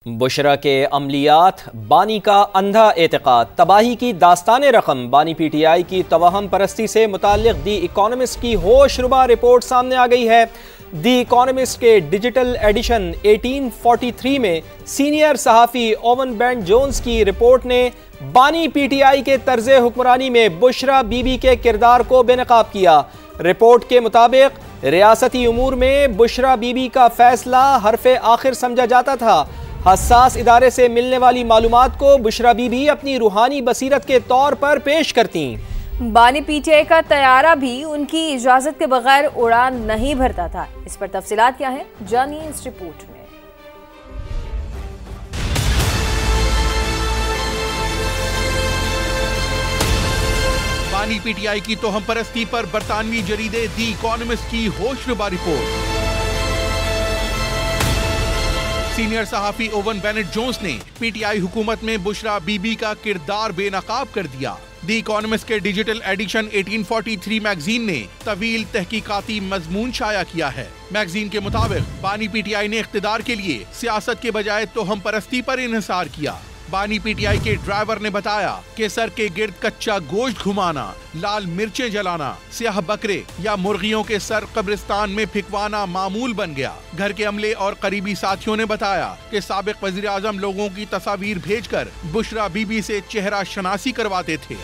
बुशरा के अमलियात, बानी का अंधा एतकाद, तबाही की दास्तान रकम, बानी PTI की तवहम परस्ती से मुताल्लिक दी इकोनॉमिस्ट की होशरुबा रिपोर्ट सामने आ गई है। दी इकोनॉमिस्ट के डिजिटल एडिशन 1843 में सीनियर सहाफ़ी ओवन बेंट जोन्स की रिपोर्ट ने बानी PTI के तर्ज हुक्मरानी में बुशरा बीबी के किरदार को बेनकाब किया। रिपोर्ट के मुताबिक रियासती उमूर में बुशरा बीबी का फैसला हरफ आखिर समझा जाता था। हसास इदारे से मिलने वाली मालूमात को बुशरा बीबी अपनी रूहानी बसीरत के तौर पर पेश करती। बानी PTI का तैयारा भी उनकी इजाजत के बगैर उड़ान नहीं भरता था। इस पर तफसीलात क्या है, जानिए इस रिपोर्ट में। बानी PTI की तोहम परस्ती पर बरतानवी जरीदे दी इकोनॉमिस्ट की होशरुबा रिपोर्ट। सीनियर सहाफी ओवन बेनेट जोन्स ने PTI हुकूमत में बुशरा बीबी का किरदार बेनकाब कर दिया। दी इकोनॉमिस्ट के डिजिटल एडिशन 1843 मैगजीन ने तवील तहकीकाती मजमून शाया किया है। मैगजीन के मुताबिक बानी PTI ने इख्तिदार के लिए सियासत के बजाय तोहम परस्ती पर इन्हिसार किया। बानी PTI के ड्राइवर ने बताया कि सर के गिर्द कच्चा गोश्त घुमाना, लाल मिर्चें जलाना, स्याह बकरे या मुर्गियों के सर कब्रिस्तान में फिकवाना मामूल बन गया। घर के अमले और करीबी साथियों ने बताया कि साबिक वजीर आजम लोगों की तस्वीर भेजकर बुशरा बीबी से चेहरा शनासी करवाते थे।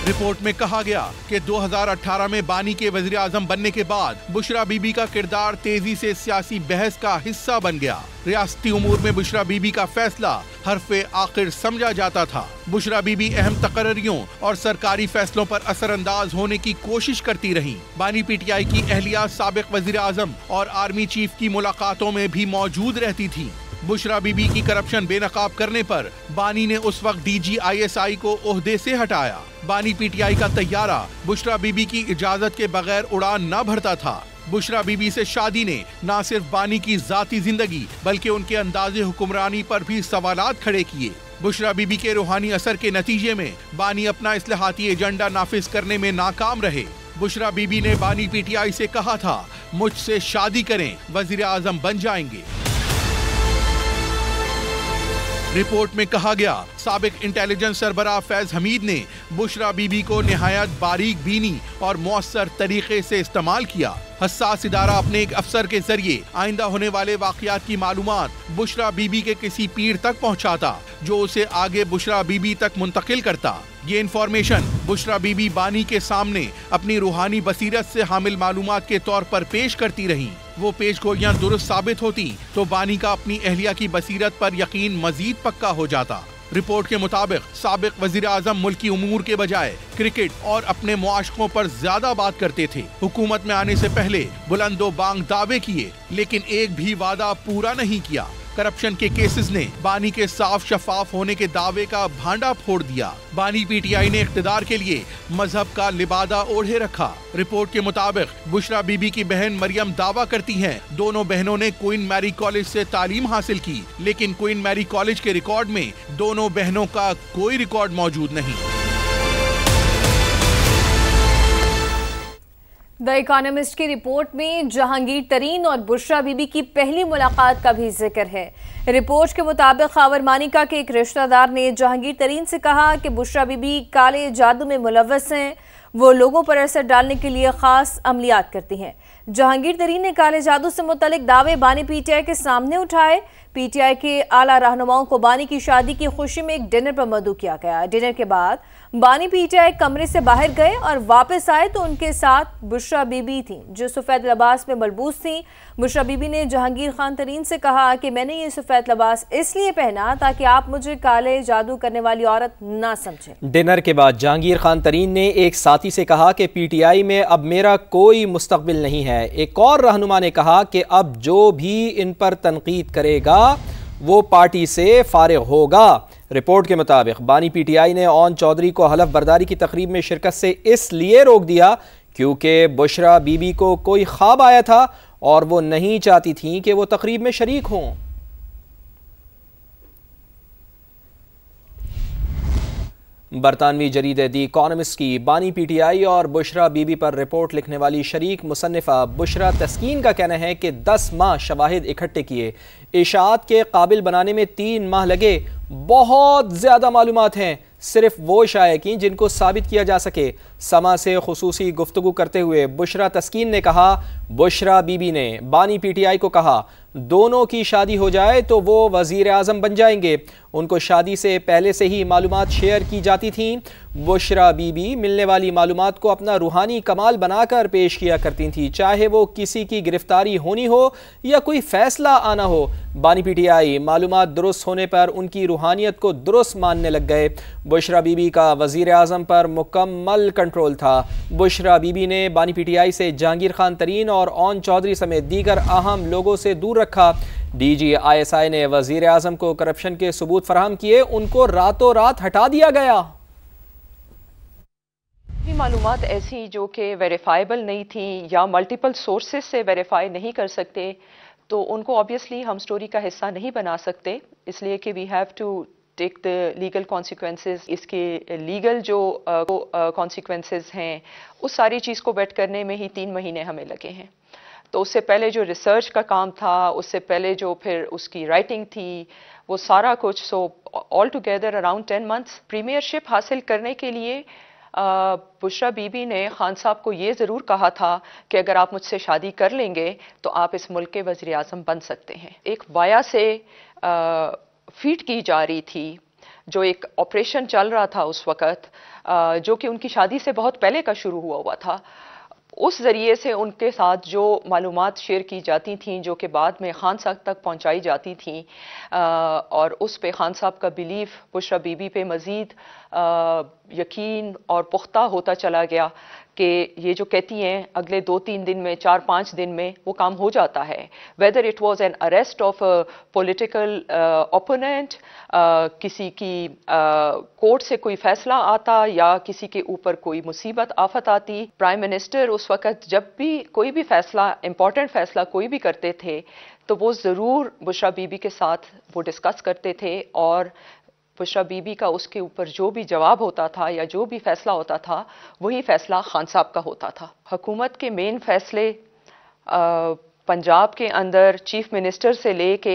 रिपोर्ट में कहा गया कि 2018 में बानी के वजीर आजम बनने के बाद बुशरा बीबी का किरदार तेजी से सियासी बहस का हिस्सा बन गया। रियासती उमूर में बुशरा बीबी का फैसला हरफे आखिर समझा जाता था। बुशरा बीबी अहम तकर्रियों और सरकारी फैसलों पर असरअंदाज होने की कोशिश करती रही। बानी PTI की अहलिया साबिक वजीर आजम और आर्मी चीफ की मुलाकातों में भी मौजूद रहती थी। बुशरा बीबी की करप्शन बेनकाब करने पर बानी ने उस वक्त DG ISI को ओहदे से हटाया। बानी PTI का तैयारा बुशरा बीबी की इजाजत के बगैर उड़ान न भरता था। बुशरा बीबी से शादी ने न सिर्फ बानी की जाती जिंदगी बल्कि उनके अंदाजे हुक्मरानी पर भी सवालात खड़े किए। बुशरा बीबी के रूहानी असर के नतीजे में बानी अपना इस्लाहाती एजेंडा नाफिज करने में नाकाम रहे। बुशरा बीबी ने बानी PTI से कहा था, मुझसे शादी करें, वजीर आजम बन जाएंगे। रिपोर्ट में कहा गया, साबिक इंटेलिजेंस सरबराह फैज हमीद ने बुशरा बीबी को निहायत बारीक बीनी और मौसर तरीके से इस्तेमाल किया। हसास इदारा अपने एक अफसर के जरिए आइंदा होने वाले वाकयात की मालूमात बुशरा बीबी के किसी पीर तक पहुंचाता, जो उसे आगे बुशरा बीबी तक मुंतकिल करता। ये इंफॉर्मेशन बुशरा बीबी बानी के सामने अपनी रूहानी बसीरत से हामिल मालूमात के तौर पर पेश करती रही। वो पेशगोइयां दुरुस्त साबित होती तो बानी का अपनी अहलिया की बसीरत पर यकीन मजीद पक्का हो जाता। रिपोर्ट के मुताबिक साबिक वजीर आजम मुल्की उमूर के बजाय क्रिकेट और अपने मुआशकों पर ज्यादा बात करते थे। हुकूमत में आने से पहले बुलंदो बांग दावे किए, लेकिन एक भी वादा पूरा नहीं किया। करप्शन के केसेस ने बानी के साफ शफाफ होने के दावे का भांडा फोड़ दिया। बानी PTI ने इख्तिदार के लिए मजहब का लिबादा ओढ़े रखा। रिपोर्ट के मुताबिक बुशरा बीबी की बहन मरियम दावा करती हैं, दोनों बहनों ने क्वीन मैरी कॉलेज से तालीम हासिल की, लेकिन क्वीन मैरी कॉलेज के रिकॉर्ड में दोनों बहनों का कोई रिकॉर्ड मौजूद नहीं। द इकोनॉमिस्ट की रिपोर्ट में जहांगीर तरीन और बुशरा बीबी की पहली मुलाकात का भी जिक्र है। रिपोर्ट के मुताबिक खावर मानिका के एक रिश्तेदार ने जहांगीर तरीन से कहा कि बुशरा बीबी काले जादू में मुलव्वस हैं, वो लोगों पर असर डालने के लिए खास अमलियात करती हैं। जहांगीर तरीन ने काले जादू से मुतल्लिक दावे बानी PTI के सामने उठाए। PTI के आला रहनुमाओं को बानी की शादी की खुशी में एक डिनर पर मदऊ किया गया। डिनर के बाद बानी PTI कमरे से बाहर गए और वापस आए तो उनके साथ बुशरा बीबी थी, जो सफ़ेद लिबास में मलबूस थी। बुशरा बीबी ने जहांगीर खान तरीन से कहा कि मैंने ये सफ़ेद लिबास इसलिए पहना ताकि आप मुझे काले जादू करने वाली औरत ना समझें। डिनर के बाद जहांगीर खान तरीन ने एक साथी से कहा कि PTI में अब मेरा कोई मुस्तकबिल नहीं है। एक और रहनुमा ने कहा कि अब जो भी इन पर तनकीद करेगा वो पार्टी से फारिग होगा। रिपोर्ट के मुताबिक बानी PTI ने ओन चौधरी को हलफ बर्दारी की तकरीब में शिरकत से इसलिए रोक दिया क्योंकि बुशरा बीबी को कोई ख्वाब आया था और वो नहीं चाहती थी कि वो तकरीब में शरीक हों। बरतानवी जरीदे दी इकॉनमिस्ट की बानी पीटीआई और बुशरा बीबी पर रिपोर्ट लिखने वाली शरीक मुसन्निफा बुशरा तस्कीन का कहना है कि 10 माह शवाहिद इकट्ठे किए, इशाअत के काबिल बनाने में 3 माह लगे। बहुत ज़्यादा मालूमात हैं, सिर्फ वो शाये की जिनको साबित किया जा सके। समा से खुसूसी गुफ्तगू करते हुए बुशरा तस्कीन ने कहा, बुशरा बीबी ने बानी पीटीआई को कहा दोनों की शादी हो जाए तो वो वज़ीर आज़म बन जाएंगे। उनको शादी से पहले से ही मालूमात शेयर की जाती थीं। बुशरा बीबी मिलने वाली मालूमात को अपना रूहानी कमाल बनाकर पेश किया करती थी, चाहे वो किसी की गिरफ्तारी होनी हो या कोई फैसला आना हो। बानी पीटीआई मालूमात दुरुस्त होने पर उनकी रूहानियत को दुरुस्त मानने लग गए। बुशरा बीबी का वज़ीर आज़म पर मुकम्मल कंट्रोल था। बुशरा बीबी ने बानी पीटीआई से जहांगीर खान तरीन और ओन चौधरी समेत दीगर अहम लोगों से दूर रखा। DGISI ने वज़ीर आज़म को करप्शन के सबूत फराहम किए, उनको रातों रात हटा दिया गया। मालूमात ऐसी जो कि वेरीफाइबल नहीं थी या मल्टीपल सोर्सेस से वेरीफाई नहीं कर सकते, तो उनको ऑब्वियसली हम स्टोरी का हिस्सा नहीं बना सकते, इसलिए कि we have to take the legal consequences. इसके लीगल जो कॉन्सिक्वेंसेस हैं उस सारी चीज़ को वेट करने में ही 3 महीने हमें लगे हैं। तो उससे पहले जो रिसर्च का काम था, उससे पहले जो फिर उसकी राइटिंग थी, वो सारा कुछ, so all together around 10 months. Premiership हासिल करने के लिए बुशरा बीबी ने खान साहब को ये ज़रूर कहा था कि अगर आप मुझसे शादी कर लेंगे तो आप इस मुल्क के वज़ीर आज़म बन सकते हैं। एक वाया से फीड की जा रही थी, जो एक ऑपरेशन चल रहा था उस वक़्त, जो कि उनकी शादी से बहुत पहले का शुरू हुआ था। उस ज़रिए से उनके साथ जो मालूमात शेयर की जाती थीं, जो कि बाद में खान साहब तक पहुंचाई जाती थीं, और उस पे खान साहब का बिलीफ बुशरा बीबी पे मज़ीद यकीन और पुख्ता होता चला गया कि ये जो कहती हैं अगले 2-3 दिन में, 4-5 दिन में वो काम हो जाता है। Whether it was an arrest of a political opponent, किसी की कोर्ट से कोई फैसला आता या किसी के ऊपर कोई मुसीबत आफत आती, प्राइम मिनिस्टर उस वक़्त जब भी कोई भी फैसला, इंपॉर्टेंट फैसला कोई भी करते थे, तो वो ज़रूर बुशरा बीबी के साथ वो डिस्कस करते थे, और बुशरा बीबी का उसके ऊपर जो भी जवाब होता था या जो भी फैसला होता था, वही फैसला खान साहब का होता था। हुकूमत के मेन फैसले पंजाब के अंदर चीफ मिनिस्टर से लेके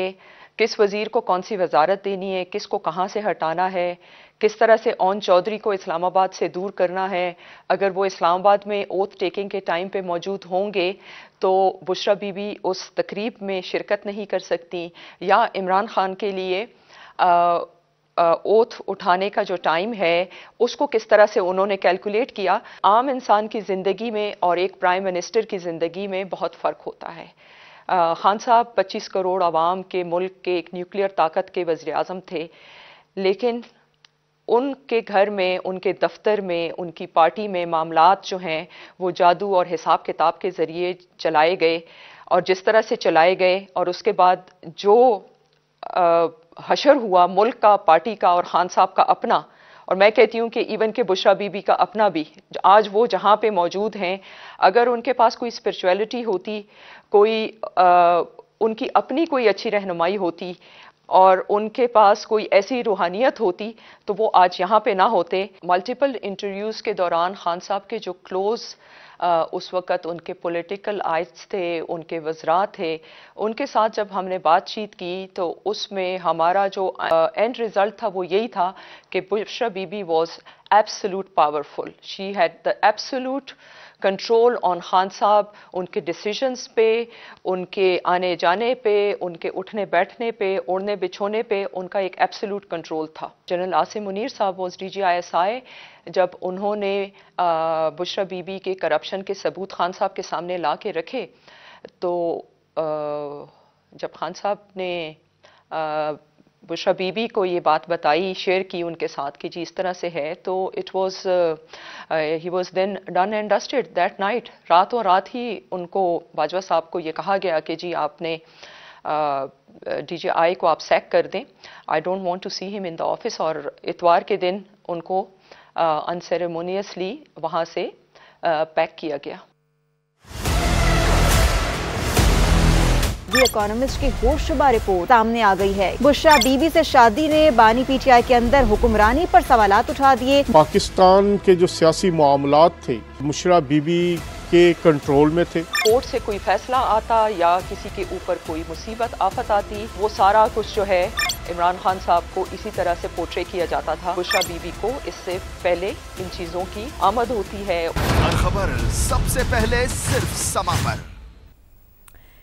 किस वज़ीर को कौन सी वजारत देनी है, किसको कहाँ से हटाना है, किस तरह से ओन चौधरी को इस्लामाबाद से दूर करना है, अगर वो इस्लामाबाद में ओथ टेकिंग के टाइम पे मौजूद होंगे तो बुशरा बीबी उस तकरीब में शिरकत नहीं कर सकती, या इमरान खान के लिए ओथ उठाने का जो टाइम है उसको किस तरह से उन्होंने कैलकुलेट किया। आम इंसान की ज़िंदगी में और एक प्राइम मिनिस्टर की ज़िंदगी में बहुत फ़र्क होता है। खान साहब 25 करोड़ आवाम के मुल्क के एक न्यूक्लियर ताकत के वज़ीर आज़म थे, लेकिन उनके घर में, उनके दफ्तर में, उनकी पार्टी में मामलात जो हैं वो जादू और हिसाब किताब के ज़रिए चलाए गए, और जिस तरह से चलाए गए और उसके बाद जो हशर हुआ मुल्क का, पार्टी का और खान साहब का अपना, और मैं कहती हूँ कि इवन के बुशरा बीबी का अपना भी, आज वो जहाँ पे मौजूद हैं, अगर उनके पास कोई स्पिरिचुअलिटी होती, कोई उनकी अपनी कोई अच्छी रहनुमाई होती और उनके पास कोई ऐसी रूहानियत होती, तो वो आज यहाँ पे ना होते। मल्टीपल इंटरव्यूज़ के दौरान खान साहब के जो क्लोज़ उस वक़्त उनके पॉलिटिकल आइट्स थे, उनके वज़रा थे, उनके साथ जब हमने बातचीत की तो उसमें हमारा जो एंड रिज़ल्ट था वो यही था कि Bushra Bibi was absolute powerful. She had the absolute control on Khan sahab, उनके डिसीजंस पे, उनके आने जाने पे, उनके उठने बैठने पे, ओढ़ने बिछोने पे उनका एक एब्सोल्यूट कंट्रोल था। जनरल आसिम मुनीर साहब वॉज DGISI, जब उन्होंने बुशरा बीबी के करप्शन के सबूत खान साहब के सामने ला के रखे, तो जब खान साहब ने बुशरा बीबी को ये बात बताई, शेयर की उनके साथ कि जी इस तरह से है, तो it was he was then done and dusted that night. रातों रात ही उनको, बाजवा साहब को ये कहा गया कि जी आपने DGI को आप सैक कर दें, I don't want to see him in the office, और इतवार के दिन उनको अनसेरेमोनियसली वहाँ से पैक किया गया। दी इकोनॉमिस्ट की होशरुबा रिपोर्ट सामने आ गई है। बुशरा बीबी से शादी ने बानी पीटीआई के अंदर हुक्मरानी पर सवालात उठा दिए। पाकिस्तान के जो सियासी मामलात थे बुशरा बीबी के कंट्रोल में थे। कोर्ट से कोई फैसला आता या किसी के ऊपर कोई मुसीबत आफत आती, वो सारा कुछ जो है इमरान खान साहब को इसी तरह से पोर्ट्रे किया जाता था। बुशरा बीबी को इससे पहले इन चीजों की आमद होती है। हर खबर सबसे पहले सिर्फ समा पर।